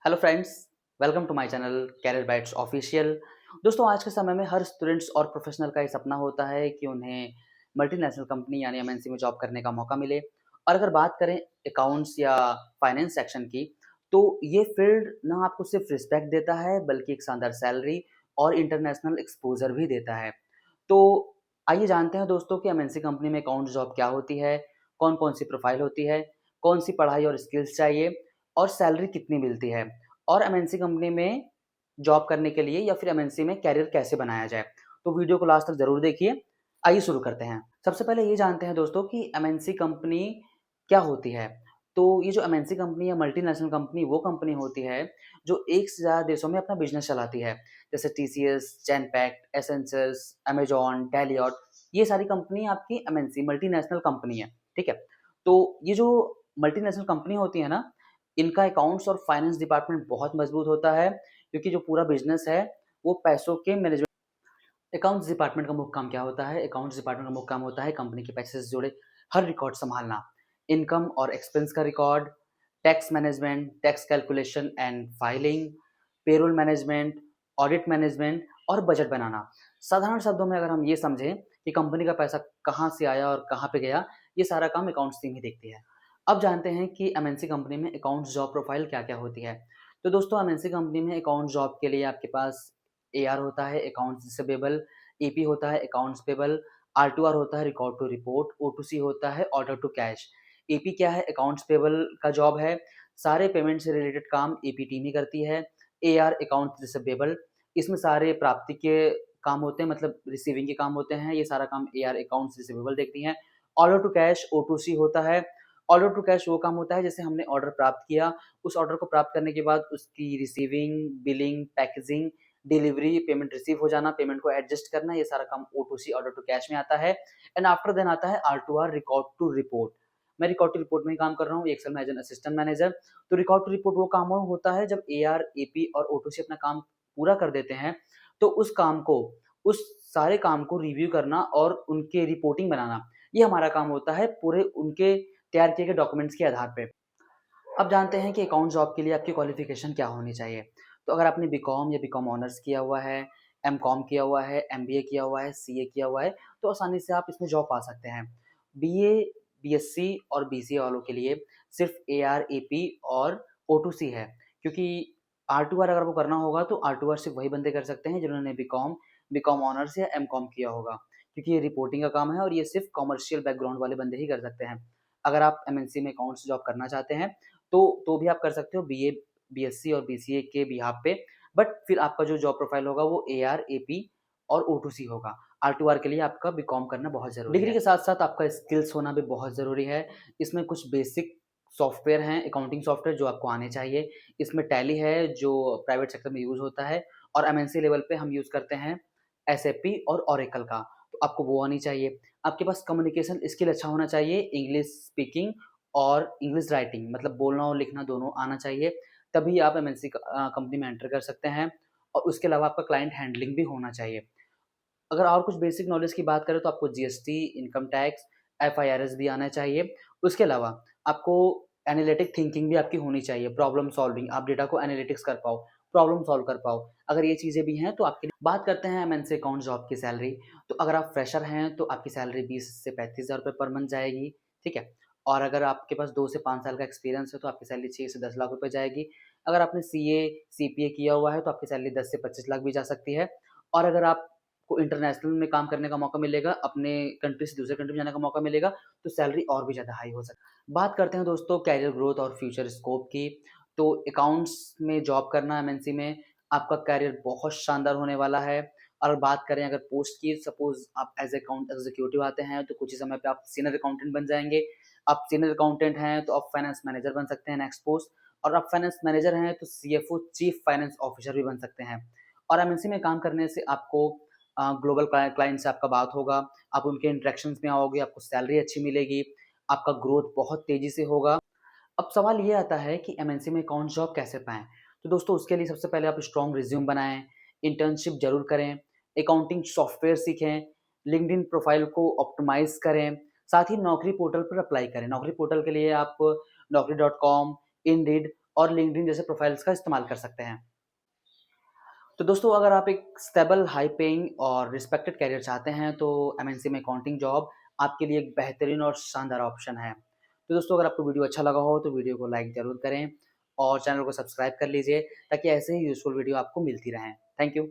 Hello friends, welcome to my channel career bytes official. दोस्तों, आज के समय में हर स्टूडेंट्स और प्रोफेशनल का ये सपना होता है कि उन्हें मल्टीनेशनल कंपनी यानी एमएनसी में जॉब करने का मौका मिले। और अगर बात करें अकाउंट्स या फाइनेंस सेक्शन की, तो ये फील्ड ना आपको सिर्फ रिस्पेक्ट देता है बल्कि एक शानदार सैलरी और इंटरनेशनल एक्सपोजर भी देता है। तो आइए जानते हैं दोस्तों कि एमएनसी कंपनी में अकाउंट जॉब क्या होती है, कौन-कौन सी प्रोफाइल होती है, कौन सी पढ़ाई और स्किल्स चाहिए और सैलरी कितनी मिलती है और एमएनसी कंपनी में जॉब करने के लिए या फिर एमएनसी में करियर कैसे बनाया जाए। तो वीडियो को लास्ट तक ज़रूर देखिए। आइए शुरू करते हैं। सबसे पहले ये जानते हैं दोस्तों कि एमएनसी कंपनी क्या होती है। तो ये जो एमएनसी कंपनी या मल्टीनेशनल कंपनी वो कंपनी होती है जो एक से ज़्यादा देशों में अपना बिज़नेस चलाती है। जैसे टीसीएस, जेनपैक्ट, एसेंसियल्स, अमेज़न, डेलियोट, ये सारी कंपनी आपकी एमएनसी मल्टीनेशनल कंपनी है, ठीक है? तो ये जो मल्टीनेशनल कंपनी होती है ना, इनका अकाउंट्स और फाइनेंस डिपार्टमेंट बहुत मजबूत होता है क्योंकि जो पूरा बिज़नेस है, वो पैसों के मैनेजमेंट। अकाउंट्स डिपार्टमेंट का मुख्य काम क्या होता है? अकाउंट्स डिपार्टमेंट का मुख्य काम होता है कंपनी के पैसे से जुड़े हर रिकॉर्ड सँभालना। इनकम और एक्सपेंस का record, tax management, tax calculation and filing, payroll management, audit management और बजट बनाना। साधारण शब्दों में अगर हम ये समझें कि कंपनी का पैसा कहाँ से आया और कहाँ पे गया, ये सारा काम अकाउंट्स टीम ही देखती है। अब जानते हैं कि एमएनसी कंपनी में अकाउंट्स जॉब प्रोफाइल क्या-क्या होती है। तो दोस्तों, एमएनसी कंपनी में अकाउंट्स जॉब के लिए आपके पास एआर होता है, अकाउंट्स रिसीवेबल, एपी होता है, अकाउंट्स पेबल, आर2आर होता है, रिकॉर्ड टू रिपोर्ट, ओ2सी होता है, ऑर्डर टू कैश। एपी क्या है? अकाउंट्स पेबल का जॉब है। सारे पेमेंट से रिलेटेड काम एपी टीम ही करती है। एआर अकाउंट्स रिसीवेबल, इसमें सारे प्राप्ति के काम होते हैं, मतलब रिसीविंग के काम होते हैं। ये सारा काम एआर अकाउंट्स रिसीवेबल देखती हैं। ऑर्डर टू कैश ओ2सी होता है। ऑर्डर टू कैश वो काम होता है जैसे हमने ऑर्डर प्राप्त किया, उस ऑर्डर को प्राप्त करने के बाद उसकी receiving, billing, packaging, delivery, payment receive हो जाना, पेमेंट को एडजस्ट करना, ये सारा काम ओ2सी ऑर्डर टू कैश में आता है। एंड आफ्टर देन आता है आर2आर रिकॉर्ड टू रिपोर्ट। मैं रिकॉर्ड टू रिपोर्ट में ही काम कर रहा हूँ एक्सेल में एज एन असिस्टेंट मैनेजर। तो रिकॉर्ड टू रिपोर्ट वो काम होता है जब एआर, एपी और ओ2सी अपना काम पूरा कर देते हैं, तो उस सारे काम को रिव्यू करना और उनके रिपोर्टिंग बनाना, ये हमारा काम होता है पूरे उनके तैयार किए गए डॉक्यूमेंट्स के आधार पे। अब जानते हैं कि अकाउंट जॉब के लिए आपकी क्वालिफ़िकेशन क्या होनी चाहिए। तो अगर आपने बीकॉम या बीकॉम ऑनर्स किया हुआ है, एमकॉम किया हुआ है, एमबीए किया हुआ है, सीए किया हुआ है, तो आसानी से आप इसमें जॉब पा सकते हैं। बीए, बीएससी और बीसीए वालों के लिए सिर्फ़ एआर, एपी और ओ2सी है, क्योंकि आर2आर अगर आपको करना होगा तो आर2आर सिर्फ़ वही बंदे कर सकते हैं जिन्होंने बीकॉम, बीकॉम ऑनर्स या एमकॉम किया होगा, क्योंकि ये रिपोर्टिंग का काम है और ये सिर्फ़ कमर्शियल बैकग्राउंड वाले बंदे ही कर सकते हैं। अगर आप एमएनसी में अकाउंट्स जॉब करना चाहते हैं, तो भी आप कर सकते हो बीए, बीएससी और बीसीए के बिहाफ़ पे, बट फिर आपका जो जॉब प्रोफाइल होगा वो एआर, एपी और ओ2सी होगा। आर2आर के लिए आपका बीकॉम करना बहुत ज़रूरी है। डिग्री के साथ-साथ आपका स्किल्स होना भी बहुत ज़रूरी है। इसमें कुछ बेसिक सॉफ्टवेयर हैं, अकाउंटिंग सॉफ्टवेयर जो आपको आने चाहिए। इसमें टैली है जो प्राइवेट सेक्टर में यूज़ होता है और एमएनसी लेवल पे हम यूज़ करते हैं एसएपी और ओरेकल का, तो आपको वो आनी चाहिए। आपके पास कम्युनिकेशन स्किल अच्छा होना चाहिए, इंग्लिश स्पीकिंग और इंग्लिश राइटिंग, मतलब बोलना और लिखना दोनों आना चाहिए, तभी आप एमएनसी कंपनी में एंटर कर सकते हैं। और उसके अलावा आपका क्लाइंट हैंडलिंग भी होना चाहिए। अगर और कुछ बेसिक नॉलेज की बात करें तो आपको जीएसटी, इनकम टैक्स, एफआईआरएस भी आना चाहिए। उसके अलावा आपको एनालिटिक थिंकिंग भी आपकी होनी चाहिए, प्रॉब्लम सॉल्विंग, आप डेटा को एनालिटिक्स कर पाओ, प्रॉब्लम सॉल्व कर पाओ। अगर ये चीज़ें भी हैं तो आपके लिए बात करते हैं एमएनसी अकाउंट जॉब की सैलरी। तो अगर आप फ्रेशर हैं तो आपकी सैलरी 20 से 35 हज़ार रुपये पर मंथ जाएगी, ठीक है? और अगर आपके पास 2 से 5 साल का एक्सपीरियंस है तो आपकी सैलरी 6 से 10 लाख रुपए जाएगी। अगर आपने सीए, सीपीए किया हुआ है तो आपकी सैलरी 10 से 25 लाख भी जा सकती है। और अगर आपको इंटरनेशनल में काम करने का मौका मिलेगा, अपने कंट्री से दूसरे कंट्री में जाने का मौका मिलेगा, तो सैलरी और भी ज़्यादा हाई हो सकती है। बात करते हैं दोस्तों करियर ग्रोथ और फ्यूचर स्कोप की। तो अकाउंट्स में जॉब करना एमएनसी में, आपका करियर बहुत शानदार होने वाला है। और बात करें अगर पोस्ट की, सपोज़ आप एज़ अकाउंट एग्ज़ीक्यूटिव आते हैं, तो कुछ ही समय पे आप सीनियर अकाउंटेंट बन जाएँगे। आप सीनियर अकाउंटेंट हैं, तो आप फाइनेंस मैनेजर बन सकते हैं नेक्स्ट पोस्ट। और आप फाइनेंस मैनेजर हैं, तो सीएफओ, चीफ फाइनेंस ऑफिसर भी बन सकते हैं। और एमएनसी में काम करने से आपको ग्लोबल क्लाइंट से आपका बात होगा, आप उनके इंटरेक्शंस में आओगे, आपको सैलरी अच्छी मिलेगी, आपका ग्रोथ बहुत तेज़ी से होगा। अब सवाल ये आता है कि एमएनसी में अकाउंट जॉब कैसे पाएँ? तो दोस्तों, उसके लिए सबसे पहले आप स्ट्रॉन्ग रिज़्यूम बनाएँ, इंटर्नशिप ज़रूर करें, अकाउंटिंग सॉफ्टवेयर सीखें, लिंक्डइन प्रोफाइल को ऑप्टिमाइज़ करें, साथ ही नौकरी पोर्टल पर अप्लाई करें। नौकरी पोर्टल के लिए आप naukri.com, इंडीड और लिंक्डइन जैसे प्रोफाइल्स का इस्तेमाल कर सकते हैं। तो दोस्तों अगर आप एक स्टेबल, हाई पेइंग और रिस्पेक्टेड करियर चाहते हैं तो एमएनसी में अकाउंटिंग जॉब आपके लिए एक बेहतरीन और शानदार ऑप्शन है। तो दोस्तों अगर आपको वीडियो अच्छा लगा हो तो वीडियो को लाइक ज़रूर करें और चैनल को सब्सक्राइब कर लीजिए ताकि ऐसे ही यूज़फुल वीडियो आपको मिलती रहें। Thank you.